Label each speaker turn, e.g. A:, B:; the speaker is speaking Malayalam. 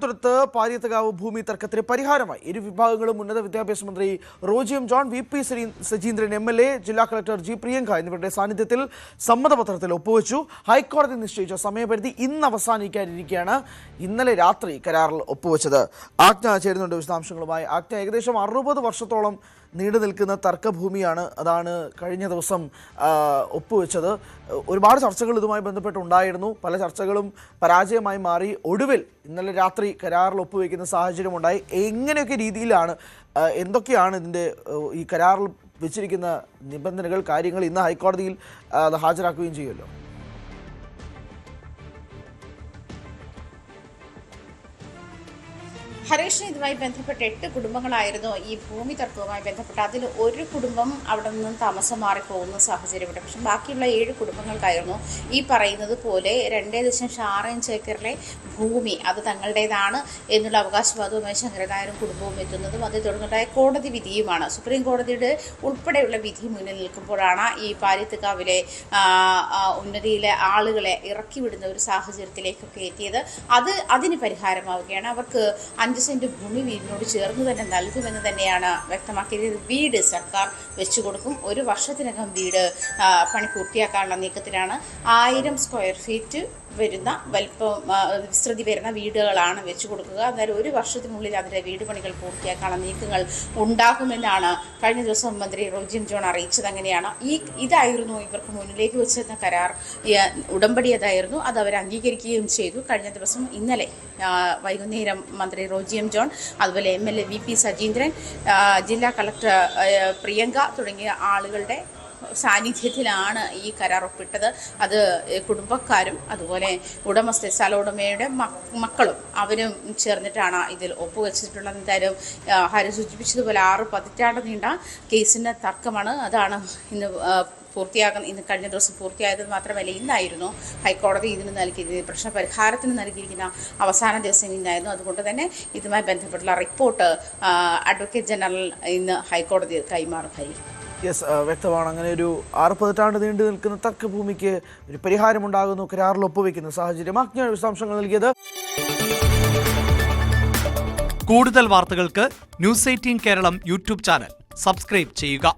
A: തുരത്ത് പാരിയത്തകാവ് ഭൂമി തർക്കത്തിന് പരിഹാരമായി ഇരു വിഭാഗങ്ങളും ഉന്നത വിദ്യാഭ്യാസ മന്ത്രി റോജി എം ജോൺ, വി പി സജീന്ദ്രൻ MLA, ജില്ലാ കളക്ടർ ജി പ്രിയങ്ക എന്നിവരുടെ സാന്നിധ്യത്തിൽ സമ്മതപത്രത്തിൽ ഒപ്പുവെച്ചു. ഹൈക്കോടതി നിശ്ചയിച്ച സമയപരിധി ഇന്ന് അവസാനിക്കാനിരിക്കെയാണ് ഇന്നലെ രാത്രി കരാറിൽ ഒപ്പുവെച്ചത്. ആജ്ഞ ചേരുന്നുണ്ട് വിശദാംശങ്ങളുമായി. ആജ്ഞ, ഏകദേശം 60 വർഷത്തോളം നീണ്ടു നിൽക്കുന്ന തർക്കഭൂമിയാണ്. അതാണ് കഴിഞ്ഞ ദിവസം ഒപ്പുവെച്ചത്. ഒരുപാട് ചർച്ചകൾ ഇതുമായി ബന്ധപ്പെട്ടുണ്ടായിരുന്നു. പല ചർച്ചകളും പരാജയമായി മാറി. ഒടുവിൽ ഇന്നലെ രാത്രി കരാറിൽ ഒപ്പുവെക്കുന്ന സാഹചര്യമുണ്ടായി. എങ്ങനെയൊക്കെ രീതിയിലാണ്, എന്തൊക്കെയാണ് ഇതിൻ്റെ ഈ കരാറിൽ വെച്ചിരിക്കുന്ന നിബന്ധനകൾ, കാര്യങ്ങൾ ഇന്ന് ഹൈക്കോടതിയിൽ ഹാജരാക്കുകയും ചെയ്യുമല്ലോ?
B: ഹരീഷിന് ഇതുമായി ബന്ധപ്പെട്ട് 8 കുടുംബങ്ങളായിരുന്നു ഈ ഭൂമി തർക്കവുമായി ബന്ധപ്പെട്ട്. അതിൽ ഒരു കുടുംബം അവിടെ നിന്നും താമസം മാറിപ്പോകുന്ന സാഹചര്യമുണ്ട്. പക്ഷെ ബാക്കിയുള്ള 7 കുടുംബങ്ങൾക്കായിരുന്നു ഈ പറയുന്നത് പോലെ 2.65 ഏക്കറിലെ ഭൂമി അത് തങ്ങളുടേതാണ് എന്നുള്ള അവകാശവാദവുമായി ശങ്കരനായരും കുടുംബവും എത്തുന്നതും അതേ തുടർന്നുണ്ടായ കോടതി വിധിയുമാണ്. സുപ്രീം കോടതിയുടെ ഉൾപ്പെടെയുള്ള വിധി മുന്നിൽ നിൽക്കുമ്പോഴാണ് ഈ പാരിയത്തകാവിലെ ഉന്നതിയിലെ ആളുകളെ ഇറക്കി വിടുന്ന ഒരു സാഹചര്യത്തിലേക്കൊക്കെ എത്തിയത്. അതിന് പരിഹാരമാവുകയാണ്. അവർക്ക് 5 സെന്റ് ഭൂമി വീടിനോട് ചേർന്ന് തന്നെ നൽകുമെന്ന് തന്നെയാണ് വ്യക്തമാക്കിയത്. വീട് സർക്കാർ വെച്ചു കൊടുക്കും. 1 വർഷത്തിനകം വീട് പണി പൂർത്തിയാക്കാനുള്ള നീക്കത്തിലാണ്. 1000 സ്ക്വയർ ഫീറ്റ് വരുന്ന വിസ്തൃതി വരുന്ന വീടുകളാണ് വെച്ചു കൊടുക്കുക. എന്നാലും 1 വർഷത്തിനുള്ളിൽ അതിൻ്റെ വീട് പണികൾ പൂർത്തിയാക്കാനുള്ള നീക്കങ്ങൾ ഉണ്ടാകുമെന്നാണ് കഴിഞ്ഞ ദിവസം മന്ത്രി റോജി എം ജോൺ അറിയിച്ചത്. അങ്ങനെയാണ് ഇതായിരുന്നു ഇവർക്ക് മുന്നിലേക്ക് വെച്ചിരുന്ന കരാർ, ഉടമ്പടി അതായിരുന്നു. അത് അവർ അംഗീകരിക്കുകയും ചെയ്തു. കഴിഞ്ഞ ദിവസം ഇന്നലെ വൈകുന്നേരം മന്ത്രി റോജി എം ജോൺ, അതുപോലെ MLA വി പി സജീന്ദ്രൻ, ജില്ലാ കളക്ടർ പ്രിയങ്ക തുടങ്ങിയ ആളുകളുടെ സാന്നിധ്യത്തിലാണ് ഈ കരാർ ഒപ്പിട്ടത്. അത് കുടുംബക്കാരും അതുപോലെ സ്ഥല ഉടമയുടെ മക്കളും അവരും ചേർന്നിട്ടാണ് ഇതിൽ ഒപ്പുവെച്ചിട്ടുള്ളത്. എന്തായാലും ഹരി സൂചിപ്പിച്ചതുപോലെ 6 പതിറ്റാണ്ട് നീണ്ട കേസിൻ്റെ തർക്കമാണ്. അതാണ് ഇന്ന് കഴിഞ്ഞ ദിവസം പൂർത്തിയായത് മാത്രമല്ല, ഇന്നായിരുന്നു ഹൈക്കോടതി ഇതിന് നൽകിയത് പ്രശ്ന പരിഹാരത്തിന് നൽകിയിരിക്കുന്ന അവസാന ദിവസം ഇന്നായിരുന്നു. അതുകൊണ്ട് തന്നെ ഇതുമായി ബന്ധപ്പെട്ടുള്ള റിപ്പോർട്ട് അഡ്വക്കേറ്റ് ജനറൽ ഇന്ന് ഹൈക്കോടതി കൈമാറും.
A: വ്യക്തമാണ്. അങ്ങനെ ഒരു 6 പതിറ്റാണ്ട് നീണ്ടു നിൽക്കുന്ന തർക്കഭൂമിക്ക് ഒരു പരിഹാരമുണ്ടാകുന്നു, കരാറിൽ ഒപ്പുവെക്കുന്ന സാഹചര്യം. അജ്ഞാന വിശദാംശങ്ങൾ നൽകിയത്.
C: കൂടുതൽ വാർത്തകൾക്ക് News 18 Keralam YouTube channel subscribe ചെയ്യുക.